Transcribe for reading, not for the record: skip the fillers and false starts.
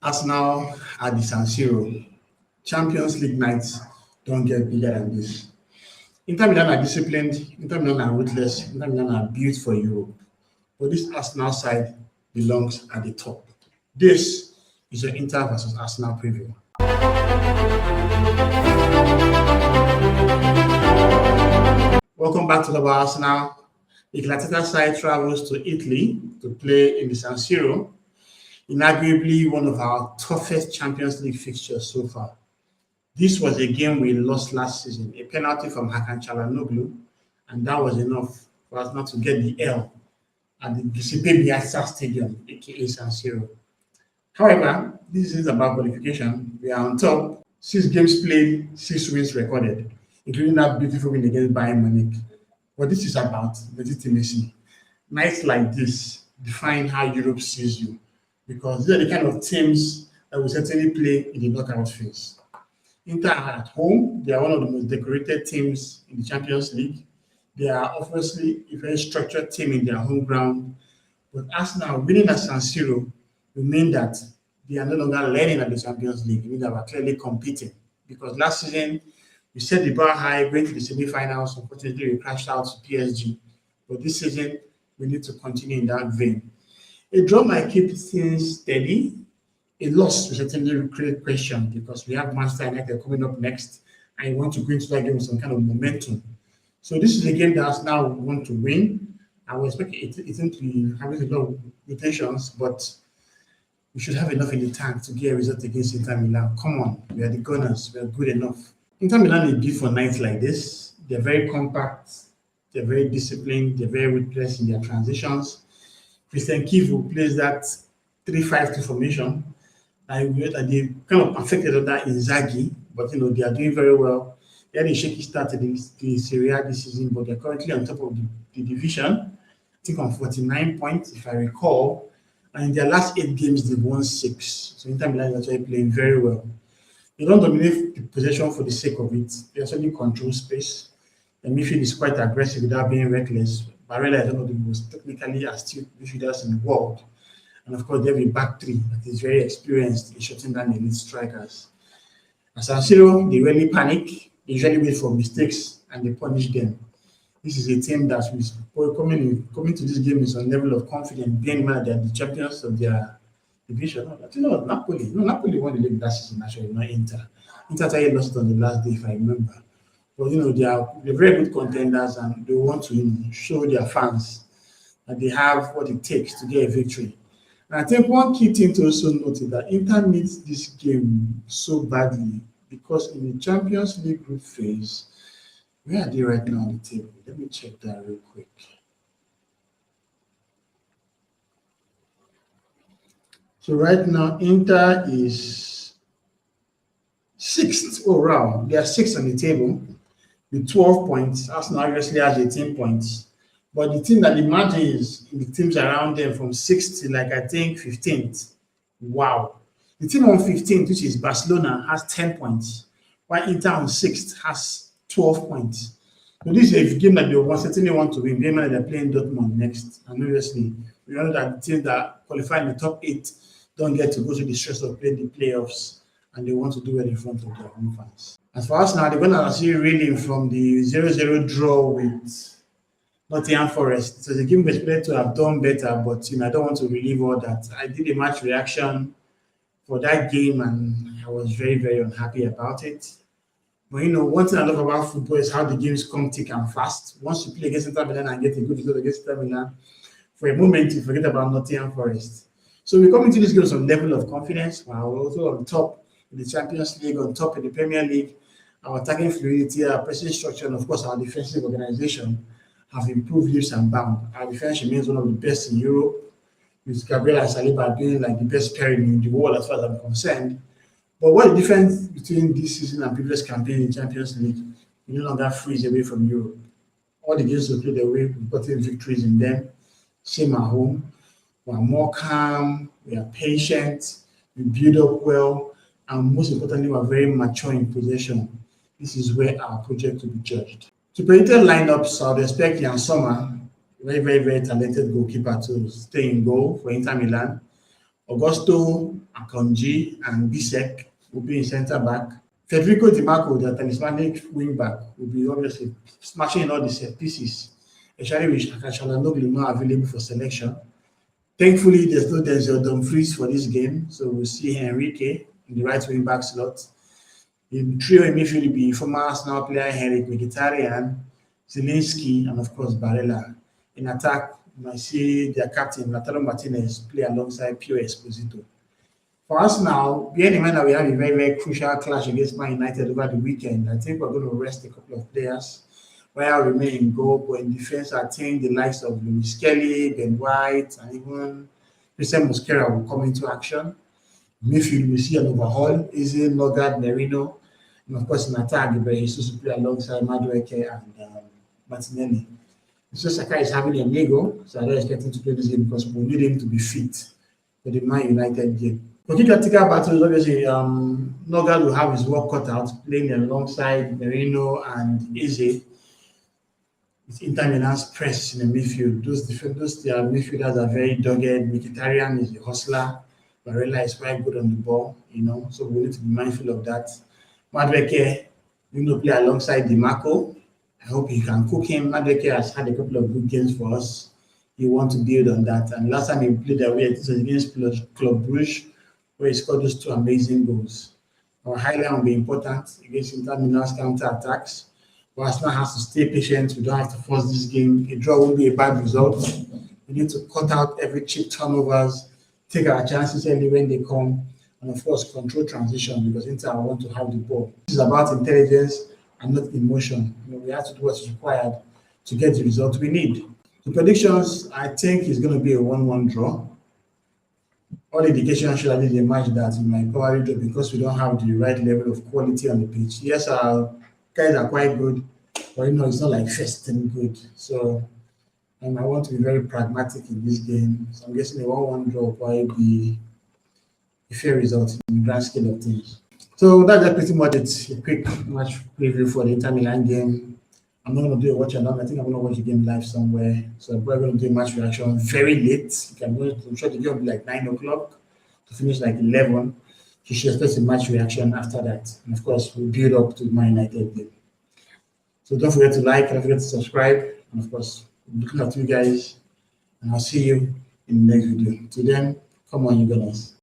Arsenal at the San Siro. Champions League nights don't get bigger than this. Inter Milan are disciplined, Inter Milan are ruthless, Inter Milan are built for Europe. But this Arsenal side belongs at the top. This is your Inter versus Arsenal preview. Welcome back to the Arsenal. Mikel Arteta side travels to Italy to play in the San Siro, inarguably one of our toughest Champions League fixtures so far. This was a game we lost last season, a penalty from Hakan Çalhanoğlu, and that was enough for us not to get the L at the Giuseppe Meazza Stadium, aka San Siro. However, this isn't about qualification. We are on top. 6 games played, 6 wins recorded, including that beautiful win against Bayern Munich. What this is about legitimacy. Nights like this define how Europe sees you, because these are the kind of teams that will certainly play in the knockout phase. Inter are at home. They are one of the most decorated teams in the Champions League. They are obviously a very structured team in their home ground. But Arsenal winning at San Siro will mean that they are no longer learning at the Champions League. It means that we're clearly competing. Because last season, we set the bar high, going to the semi-finals. Unfortunately, we crashed out to PSG. But this season, we need to continue in that vein. A draw might keep things steady. A loss will certainly create question because we have Manchester United coming up next, and you want to go into that game with some kind of momentum. So this is a game that Arsenal want to win. I would expect it to be having a lot of rotations, but we should have enough in the tank to get a result against Inter Milan. Come on, we are the Gunners. We are good enough. Inter Milan is built for nights like this. They're very compact. They're very disciplined. They're very ruthless in their transitions. Christian Kivu plays that 3-5-2 formation. And they kind of perfected that Inzaghi, but they are doing very well. They had a shaky start to the Serie A this season, but they're currently on top of the division. I think on 49 points, if I recall. And in their last 8 games, they've won 6. So Inter Milan is actually playing very well. They don't dominate the possession for the sake of it. They actually control space. The midfield is quite aggressive without being reckless. Barella is one of the most technically astute midfielders in the world. And of course, they have a back three that is very experienced in shutting down elite strikers. At San Siro, they rarely panic. They usually wait for mistakes and they punish them. This is a team that is coming to this game is on level of confidence, being that they are the champions of their division. Napoli. No, Napoli won the league that season, actually, not Inter. Inter actually lost it on the last day, if I remember. But they're very good contenders and they want to show their fans that they have what it takes to get a victory. And I think one key thing to also note is that Inter needs this game so badly because in the Champions League group phase, where are they right now on the table? Let me check that real quick. So right now, Inter is 6th overall. They are 6th on the table with 12 points. Arsenal obviously has 18 points. But the thing that the margin is in the teams around them from 6th to I think 15th. Wow. The team on 15th, which is Barcelona, has 10 points, while Inter on 6th has 12 points. So this is a game that they certainly want to win. They're playing Dortmund next. And obviously, we know that the teams that qualify in the top 8 don't get to go through the stress of playing the playoffs, and they want to do it in front of their home fans. As for us now, they're going to see reeling from the 0-0 draw with Nottingham Forest. So the game was expected to have done better, but I don't want to relieve all that. I did a match reaction for that game, and I was very, very unhappy about it. But one thing I love about football is how the games come thick and fast. Once you play against Inter Milan and get a good result against Inter Milan, for a moment you forget about Nottingham Forest. So we come into this game with some level of confidence. We're also on top in the Champions League, on top in the Premier League. Our attacking fluidity, our pressing structure, and of course our defensive organization have improved leaps and bounds. Our defense remains one of the best in Europe, with Gabriel and Saliba being the best pairing in the world as far as I'm concerned. But what the difference between this season and previous campaign in Champions League, we no longer freeze away from Europe. All the games we played away, we've gotten victories in them. Same at home. We are more calm, we are patient, we build up well, and most importantly, we are very mature in possession. This is where our project will be judged. To predicted lineups, I would expect Jan Sommer, very, very, very talented goalkeeper, to stay in goal for Inter Milan. Augusto, Akonji, and Bisek will be in centre back. Federico Di Marco, the talismanic wing back, will be obviously smashing in all the set pieces, especially with Akachalanoglu not available for selection. Thankfully, there's no Denzel Dumfries for this game, so we'll see Enrique in the right wing back slot. In trio in midfield will be former Arsenal player Henrik Mkhitaryan, Zelensky, and of course Barella. In attack, you might see their captain Lautaro Martinez play alongside Pio Esposito. For us now, being in mind that we have a very, very crucial clash against Man United over the weekend, I think we're going to rest a couple of players while remain in goal, but in defense, I think the likes of Luis Kelly, Ben White, and even Christian Mosquera will come into action. Midfield, we see an overhaul, Izzy, Nogard, Merino, and of course in attack, Ibrahim Jesus play alongside Madueke and Martinelli. So Saka is having a nego, so I don't expect him to play this game because we need him to be fit for the Man United game. For kick tactical battles, obviously, Nogard will have his work cut out, playing alongside Merino and Izzy. It's Inter Milan's press in the midfield. Those midfielders are very dogged. Mkhitaryan is a hustler. Barella is quite good on the ball, so we need to be mindful of that. Madueke, play alongside Di Marco. I hope he can cook him. Madueke has had a couple of good games for us. You want to build on that. And last time he played away, it was against Club Brugge, where he scored those 2 amazing goals. Our highlight will be important against Inter Milan's counter-attacks. But Arsenal has to stay patient. We don't have to force this game. A draw won't be a bad result. We need to cut out every cheap turnovers, take our chances early when they come, and of course, control transition because Inter want to have the ball. This is about intelligence and not emotion. We have to do what's required to get the result we need. The predictions, I think, is going to be a 1-1 draw. All indications show that it's a match that we might probably do because we don't have the right level of quality on the pitch. Yes, our guys are quite good, but it's not like first and good. So I want to be very pragmatic in this game. So I'm guessing a 1-1 draw will probably be a fair result in the grand scale of things. So that's pretty much it. A quick match preview for the Inter Milan game. I'm not going to do a watch along. I think I'm going to watch the game live somewhere. So I'm probably going to do a match reaction very late. I'm sure the game will be like 9 o'clock to finish like 11. You should expect a match reaction after that. And of course, we'll build up to Man United game. So don't forget to like, don't forget to subscribe. And of course, I'm looking at you guys. And I'll see you in the next video. Till then, come on, you guys.